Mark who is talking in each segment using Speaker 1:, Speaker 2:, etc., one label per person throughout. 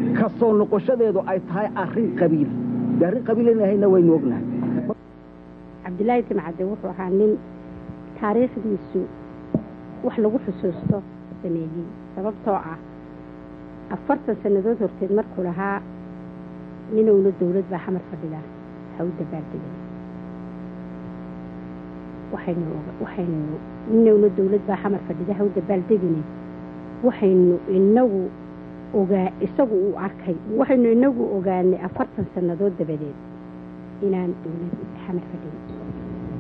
Speaker 1: kasoo noqoshadeedu ay tahay arrin qabiil arrin qabiilna hayna waynu ognahay
Speaker 2: Cabdullaahi Timcade wuxuu ahaa nin taariikhdiisu wax lagu xusuusto sameeyay sababtoo ah 40 sanadood horteed markuu lahaa ninowna dawlad baa xamar fadhida hawda baaldegay waxaynu ninowna dawlad baa xamar fadhida hawda baaldegay waxaynu inagu isagu uu arkay waxaynu inagu ogaanay 40 sanadood dabadeed inaan dawlad xamar fadhida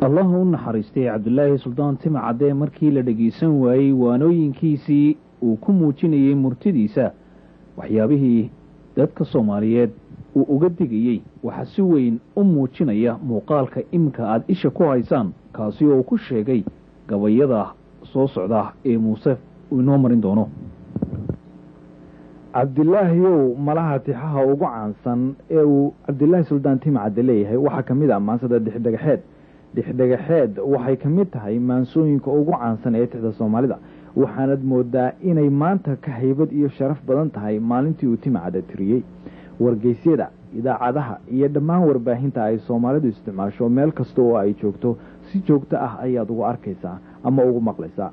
Speaker 3: الله naxariistay Cabdullaahi Suldaan Timcade markii la dhageysan waayay waanooyinkiisii uu ku muujinayay murtidiisa waxyaabihii dadka Soomaaliyeed uu uga digayay waxa si weyn u muujinaya muuqaalka imka aad isha ku haysaan kaasi oo ku sheegay gabayada soo socda ee Muuse uu inoo marin doono
Speaker 4: Cabdullaahi malaha tixaha ugu caansan ee uu Cabdullaahi Suldaan Timcade leeyahay waxa kamid ah maansada dhexdhagaxeed waxay kamid tahay maansooyinka ugu caansan ee tixda Soomaalida waxaanad moodaa inay maanta ka haybad iyo sharaf badan tahay maalintii uu Timcade tiriyay wargeysyada idaacadaha iyo dhammaan warbaahinta ay Soomaalidu isticmaasho meel kasta oo ay joogto si joogto ah ayaad ugu arkaysaa ama ugu maqlaysaa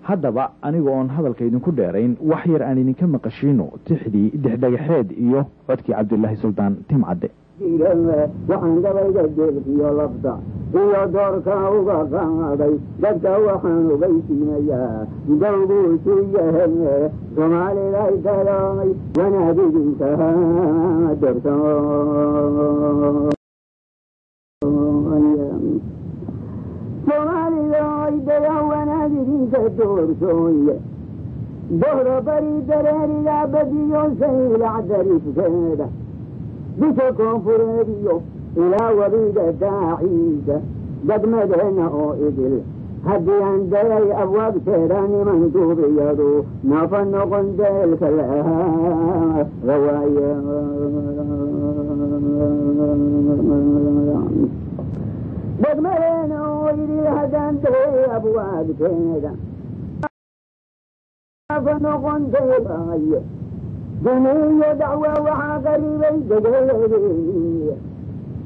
Speaker 4: haddaba aniga oon hadalka idinku dheerayn wax yar aan idinka maqashiino tixdii dhexdhagaxeed iyo codkii Cabdullaahi Suldaan Timcade
Speaker 5: waxaan gabayga jeelkiyo labda iyo doorka uga qaaday dadka waxaan ogeysiinayaa dawguusu yahay Soomaalida ay salaamay wanaagidinka doorta Soomaalida ay wanaagidinka doortooye dohra bari dareeriga badiyo saylac darifkeeda بشكون فريديو إلى وريدة داعيدة قد مدهنا أو إدل هدي عندي أبواب سيراني منتوب يدو نفن قندل كلها رواية قد مدهنا أو إدل هدي عندي أبواب سيراني نفن قندل كلها دنيا دعوة وحاقريبي دقيقي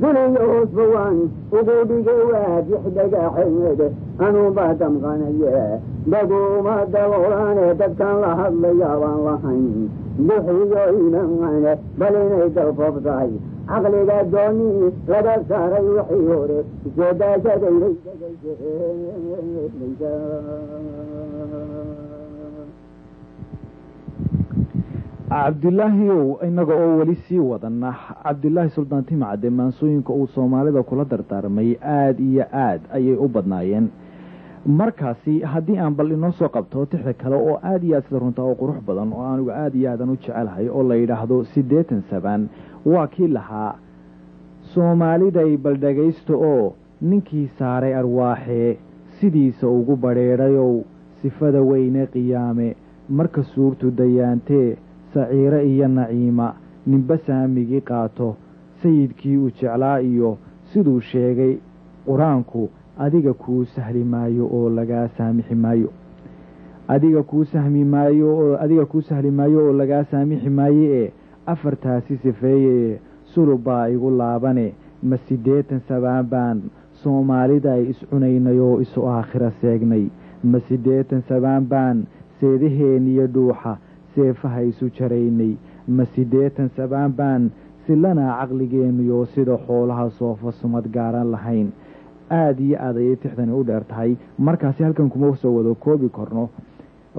Speaker 5: دنيا أصبوان وقودي جواد يحدق حمد أنو باتم غنية بقوم الدوران تبكان لحظ ليابان لحين بحيو إيمان بلين يتوفضاي عقلي قدوني لدى ساري وحيوري جدا جدي
Speaker 4: Cabdullaahi inaga oo wali sii wadana Cabdullaahi Suldaan Timcade maansooyinka uu Soomaalida kula dardaarmay aad iyo aad ayay u badnaayeen markaasi haddii aan bal inoo soo qabto tixda kale oo aad iyo aad sida runta oo qurux badan oo anigu aad iyo aadan u jecelahay oo la yiraahdo 87 waa kii lahaa Soomaaliday bal dhageysto oo ninkii saaray arwaaxee sidiisa ugu bareerayow sifada weyne qiyaame marka suurtu dayaantee saciira iyo naciima ninba saamigii qaato sayidkii uu jeclaa iyo siduu sheegay quraanku adiga kuu sahli maayo oo laga saamixi maayo adiga kuu sahmi maayo oo laga saamixi maayo afartaasi sifeeye sulubaa igu laabane ma 87 baan Soomaalida ay iscunaynayo isu aakhira seegnay ma 87 baan seedaheen iyo dhuuxa seefaha isu jaraynay ma 87 baan silana caqligeenu sida xoolaha soofa sumad gaaran lahayn aad iyo aad ay tixdani u dheertahay markaasi halkan kuma soo wado koobi korno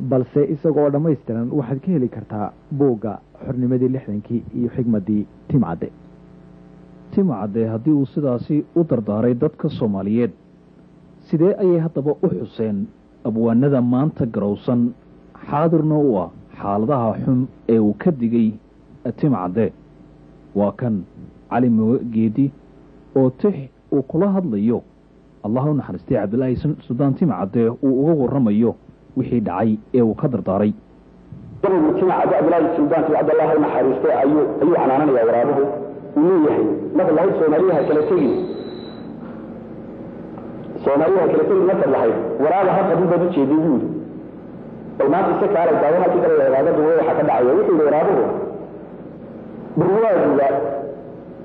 Speaker 4: balse isagoo dhameystiran waxaad ka heli kartaa buugga xornimadii 60kii iyo xigmadii
Speaker 3: Timcade haddii uu sidaasi u dardaaray dadka Soomaaliyeed sidee ayay haddaba u xuseen abwaanada maanta garowsan xaadirna u ah xaaladaha xun ee uu ka digay Timcade waa kan Cali Geedi oo tix uu kula hadlayo Allah u naxariistay Cabdullaahi Suldaan Timcade uu uga warramayo wixii dhacay ee uu ka dardaaray
Speaker 6: Timcade Cabdullaahi Suldaan Cabdullaahi naxariistay ayuu xanaanaya waraabuhu inuu yahay marka la Soomaaliya kala tagi marka la hayo waraabaha qadida u jeediyay وما تسكر على الدوام كده اللي هذا هو حكى دعوة ويقول رابه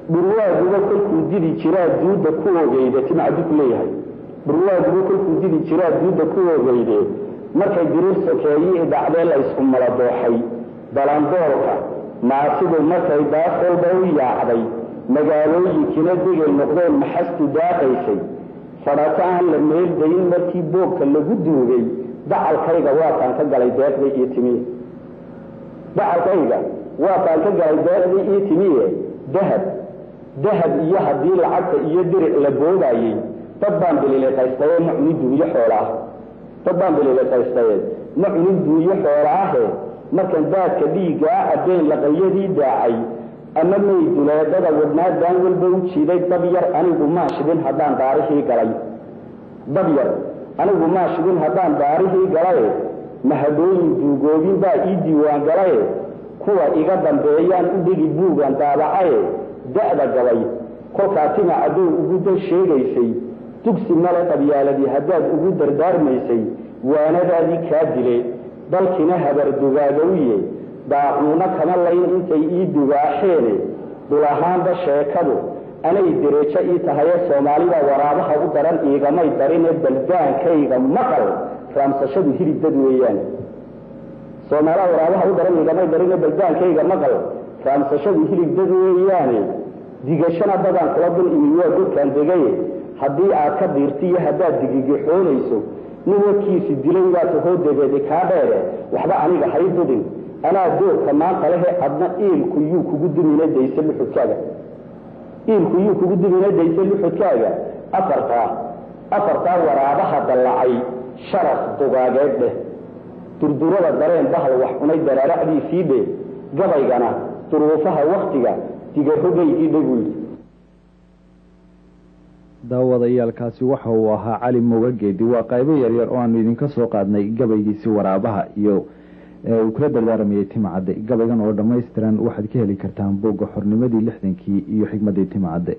Speaker 6: burwaaguba kolkuu didi jiraa duudda ku ogeyde timacdu ku leeyahay burwaaguba kolkuu didi jiraa duudda ku ogeyde markay diriir sokeeye dhacdee la isku mala dooxay balandoolka maasidu markay daaqolba u yaacday magaalooyinkina digay noqdeen maxastu daaqaysay fadhato aan la meeldayin markii boogka lagu duugay dacalkayga waataan ka galay deeqdii iyo timiye dacalkayga waataan ka galay deeqdii iyo timiye dahab iyo haddii lacagta iyo diric la boodaayey dad baan bilileqaystaye ma cunin duuyo xoolaah dad baan bilileqaystaye ma cunin duuyo xoolaahe markan daadka dhiigaa caddeen laqayadii daacay ama may duleedada wadnaadaan walba u jiiday dab yar anigu maa shidin haddaan daarihii galay dab yar anigu maa shidin haddaan daarihii galaye mahadooyin duugoobin baa ii diiwaan galaye kuwa iga dambeeyaan u dhigi buugan daabacaye da'da gabay kolkaa tima cadow ugu dan sheegaysay dugsi male qabyaaladii haddaad ugu dardaarmaysay waanadaadii kaa dile dalkina habardugaagawiye daacuuna kama layn intay ii dugaaxeene dul ahaanba sheekadu anay dereejo ii tahaye soomaalida waraabaha u daran iigamay darine baldaankayga maqal raamsashadu hilibdad weeyaan soomaalida waraabaha u daran iigamay darine baldaankayga maqal raamsashadu hilibdad weeyaane digashana dadaan kula dul imi waa godkaan degaye haddii aad ka diirtiyo haddaad digigixoonayso nin warkiisi dilay waa tahoo degeedi kaa dheere waxba aniga hay dudin anaa doorka maanta lehe adna iilku yuu kugu dumina dayse luxudkaaga afartaa waraabaha dallacay sharaf dugaageed dheh durdurada dareen bahal wax cunay daraaracdiisii dheh gabaygana duruufaha waktiga digarogaygii dhegul
Speaker 4: daawadayaalkaasi waxa uu ahaa cali mogageedi waa qaybo yaryar oo aanu idinka soo qaadnay gabaygiisii waraabaha iyo uu kula dardaaramayay timacadde gabaygan oo dhammaystiran waxaad ka heli kartaan buugga xornimadii 60kii iyo xigmadii timacadde